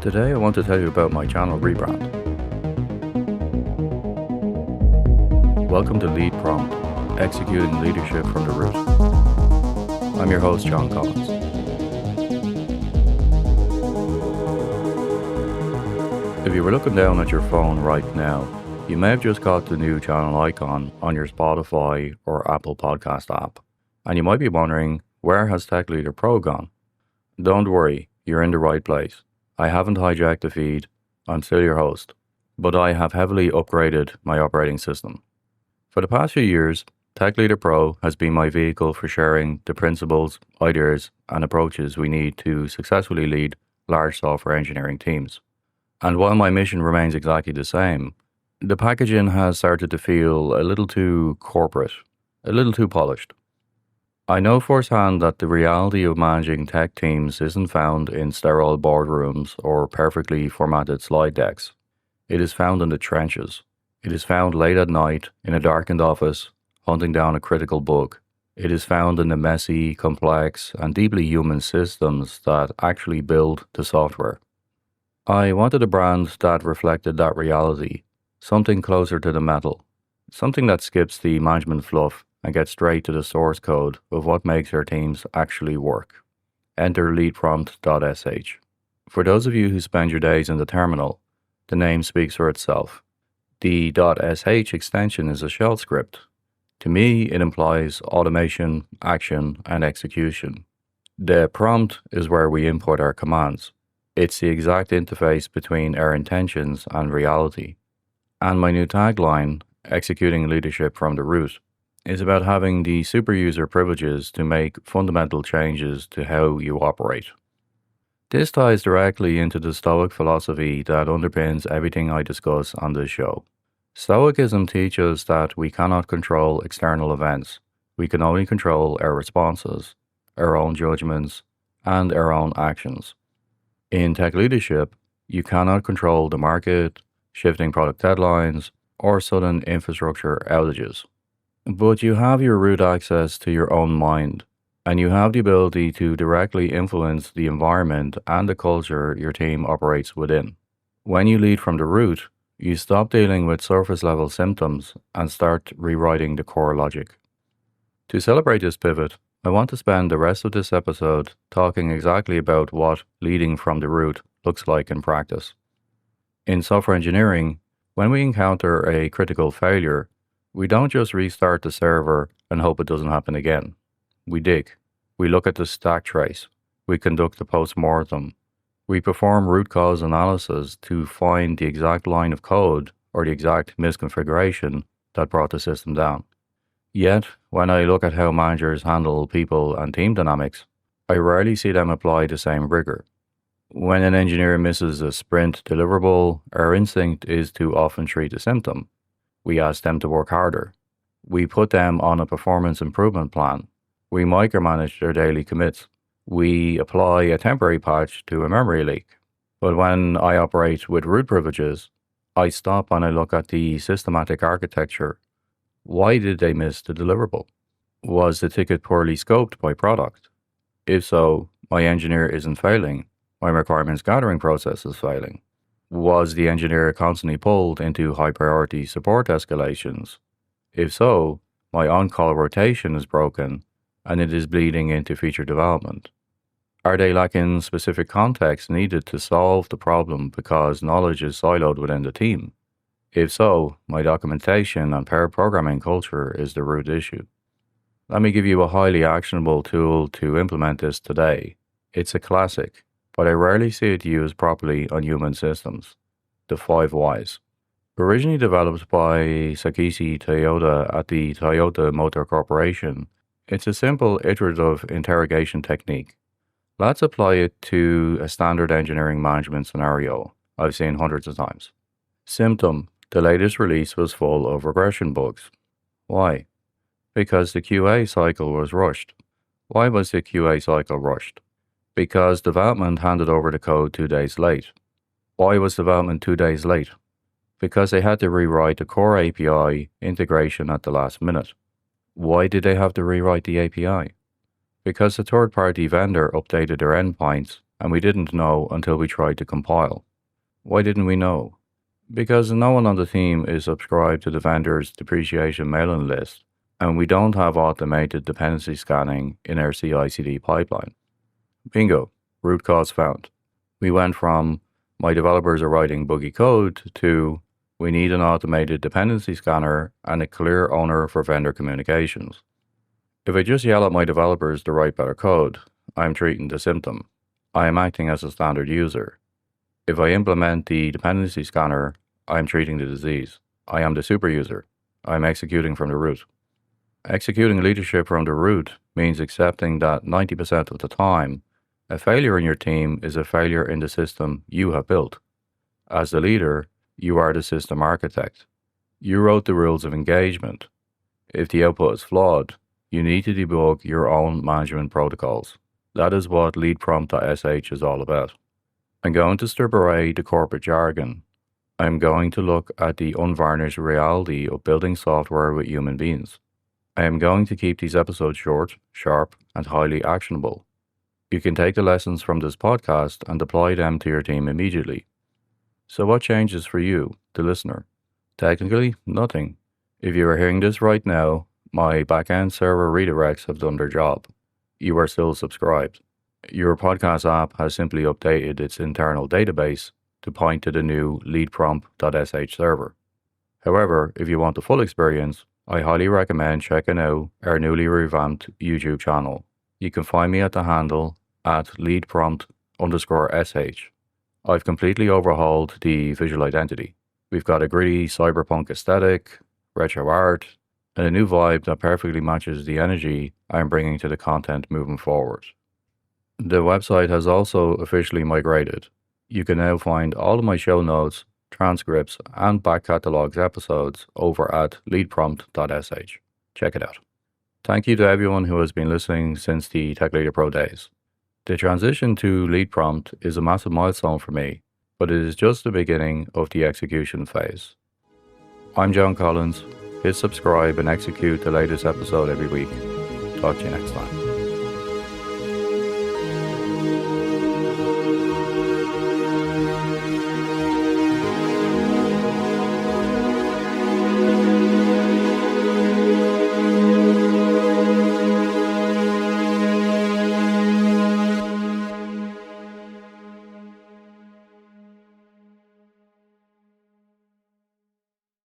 Today I want to tell you about my channel Rebrand. Welcome to Lead Prompt, Executing Leadership from the Root. I'm your host, John Collins. If you were looking down at your phone right now, you may have just got the new channel icon on your Spotify or Apple Podcast app, and you might be wondering, where has Tech Leader Pro gone? Don't worry, you're in the right place. I haven't hijacked the feed, I'm still your host, but I have heavily upgraded my operating system. For the past few years, Tech Leader Pro has been my vehicle for sharing the principles, ideas, and approaches we need to successfully lead large software engineering teams. And while my mission remains exactly the same, the packaging has started to feel a little too corporate, a little too polished. I know firsthand that the reality of managing tech teams isn't found in sterile boardrooms or perfectly formatted slide decks. It is found in the trenches. It is found late at night in a darkened office, hunting down a critical bug. It is found in the messy, complex, and deeply human systems that actually build the software. I wanted a brand that reflected that reality, something closer to the metal, something that skips the management fluff and get straight to the source code of what makes our teams actually work. Enter leadprompt.sh. For those of you who spend your days in the terminal, the name speaks for itself. The .sh extension is a shell script. To me, it implies automation, action, and execution. The prompt is where we input our commands. It's the exact interface between our intentions and reality. And my new tagline, Executing Leadership from the Root, is about having the super user privileges to make fundamental changes to how you operate. This ties directly into the Stoic philosophy that underpins everything I discuss on this show. Stoicism teaches that we cannot control external events. We can only control our responses, our own judgments, and our own actions. In tech leadership, you cannot control the market, shifting product deadlines, or sudden infrastructure outages. But you have your root access to your own mind, and you have the ability to directly influence the environment and the culture your team operates within. When you lead from the root, you stop dealing with surface-level symptoms and start rewriting the core logic. To celebrate this pivot, I want to spend the rest of this episode talking exactly about what leading from the root looks like in practice. In software engineering, when we encounter a critical failure, we don't just restart the server and hope it doesn't happen again. We dig. We look at the stack trace. We conduct a post-mortem. We perform root cause analysis to find the exact line of code or the exact misconfiguration that brought the system down. Yet, when I look at how managers handle people and team dynamics, I rarely see them apply the same rigor. When an engineer misses a sprint deliverable, our instinct is to often treat a symptom. We ask them to work harder. We put them on a performance improvement plan. We micromanage their daily commits. We apply a temporary patch to a memory leak. But when I operate with root privileges, I stop and I look at the systematic architecture. Why did they miss the deliverable? Was the ticket poorly scoped by product? If so, my engineer isn't failing. My requirements gathering process is failing. Was the engineer constantly pulled into high-priority support escalations? If so, my on-call rotation is broken, and it is bleeding into feature development. Are they lacking specific context needed to solve the problem because knowledge is siloed within the team? If so, my documentation and pair programming culture is the root issue. Let me give you a highly actionable tool to implement this today. It's a classic, but I rarely see it used properly on human systems. The 5 Whys. Originally developed by Sakichi Toyoda at the Toyota Motor Corporation, it's a simple iterative interrogation technique. Let's apply it to a standard engineering management scenario I've seen hundreds of times. Symptom. The latest release was full of regression bugs. Why? Because the QA cycle was rushed. Why was the QA cycle rushed? Because development handed over the code 2 days late. Why was development 2 days late? Because they had to rewrite the core API integration at the last minute. Why did they have to rewrite the API? Because the third-party vendor updated their endpoints and we didn't know until we tried to compile. Why didn't we know? Because no one on the team is subscribed to the vendor's depreciation mailing list, and we don't have automated dependency scanning in our CI/CD pipeline. Bingo, root cause found. We went from my developers are writing buggy code to we need an automated dependency scanner and a clear owner for vendor communications. If I just yell at my developers to write better code, I am treating the symptom. I am acting as a standard user. If I implement the dependency scanner, I am treating the disease. I am the super user. I am executing from the root. Executing leadership from the root means accepting that 90% of the time, a failure in your team is a failure in the system you have built. As the leader, you are the system architect. You wrote the rules of engagement. If the output is flawed, you need to debug your own management protocols. That is what leadprompt.sh is all about. I'm going to strip away the corporate jargon. I'm going to look at the unvarnished reality of building software with human beings. I am going to keep these episodes short, sharp, and highly actionable. You can take the lessons from this podcast and deploy them to your team immediately. So what changes for you, the listener? Technically, nothing. If you are hearing this right now, my backend server redirects have done their job. You are still subscribed. Your podcast app has simply updated its internal database to point to the new leadprompt.sh server. However, if you want the full experience, I highly recommend checking out our newly revamped YouTube channel. You can find me at the handle at leadprompt_sh. I've completely overhauled the visual identity. We've got a gritty cyberpunk aesthetic, retro art, and a new vibe that perfectly matches the energy I'm bringing to the content moving forward. The website has also officially migrated. You can now find all of my show notes, transcripts, and back catalogs episodes over at leadprompt.sh. Check it out. Thank you to everyone who has been listening since the Tech Leader Pro days. The transition to lead prompt is a massive milestone for me, but it is just the beginning of the execution phase. I'm John Collins. Hit subscribe and execute the latest episode every week. Talk to you next time.